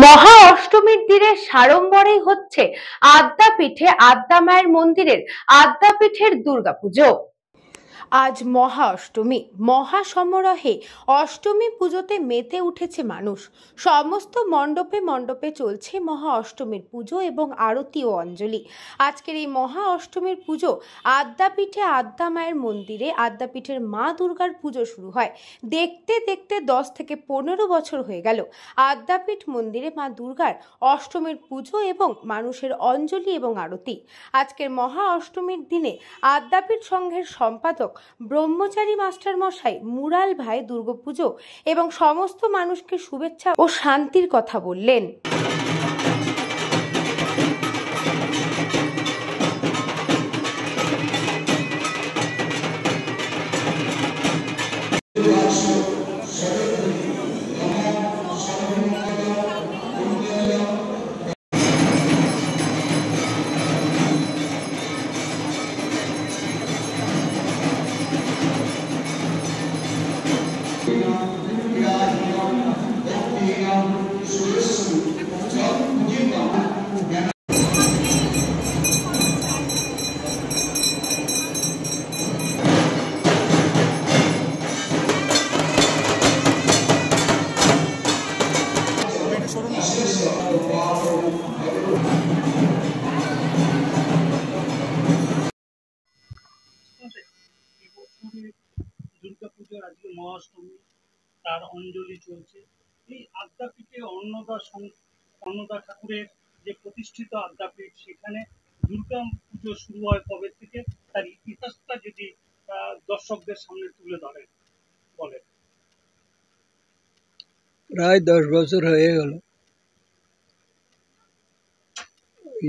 মহা অষ্টমীর দিনে সাড়ম্বরেই হচ্ছে আদ্যাপীঠে আদ্যা মায়ের মন্দিরের আদ্যাপীঠের দুর্গাপুজো। আজ মহা অষ্টমী। মহা সমারোহে অষ্টমী পুজোতে মেতে উঠেছে মানুষ। সমস্ত মণ্ডপে মণ্ডপে চলছে মহা অষ্টমীর পুজো এবং আরতি ও অঞ্জলি। আজকের এই মহা অষ্টমীর পুজো আদ্যাপীঠে আদ্যা মায়ের মন্দিরে আদ্যাপীঠের মা দুর্গার পুজো শুরু হয়। দেখতে দেখতে 10 থেকে 15 বছর হয়ে গেল আদ্যাপীঠ মন্দিরে মা দুর্গার অষ্টমীর পুজো এবং মানুষের অঞ্জলি এবং আরতি। আজকের মহা অষ্টমীর দিনে আদ্যাপীঠ সংঘের সম্পাদক ব্রহ্মচারী মাস্টার মশাই মুরাল ভাই দুর্গাপুজো এবং সমস্ত মানুষকে শুভেচ্ছা ও শান্তির কথা বললেন। দুর্গাপুজোর আজকে মহাষ্টমী, তার অঞ্জলি চলছে। এই আদ্যাপীঠে অন্নদা ঠাকুরের যে প্রতিষ্ঠিত আদ্যাপীঠ, সেখানে দুর্গা পুজো শুরু হয় কবে থেকে, তার ইতিহাসটা যদি দর্শকদের সামনে তুলে ধরেন বলেন। প্রায় 10 বছর হয়ে গেল।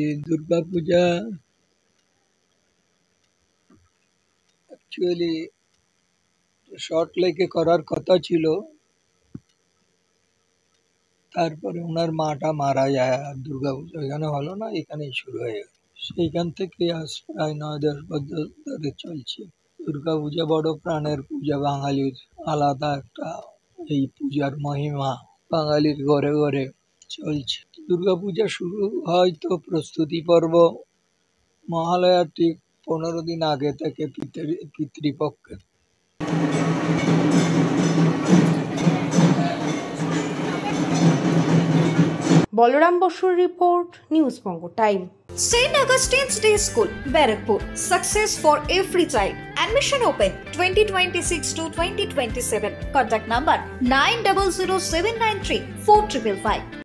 এই দুর্গা পূজা অ্যাকচুয়ালি শর্ট লেকে করার কথা ছিল, তারপরে ওনার মাটা মারা যায় আর দুর্গা পুজো এখানে হলো না, এখানেই শুরু হয়ে গেল। সেইখান থেকে আজ প্রায় 9-10 বছর ধরে চলছে। দুর্গা পূজা বড় প্রাণের পূজা, বাঙালির আলাদা একটা এই পূজার মহিমা বাঙালির ঘরে ঘরে চলছে। দুর্গা পূজা শুরু হয় তো প্রস্তুতি পর্ব মহালয়ার ঠিক 15 দিন আগে থেকে পিতৃপক্ষে। বলরাম বসুর report, news Banga time. St. Augustine's Day School, Barakpur. Success for every child. Admission open 2026 to 2027. Contact number 900793 4555.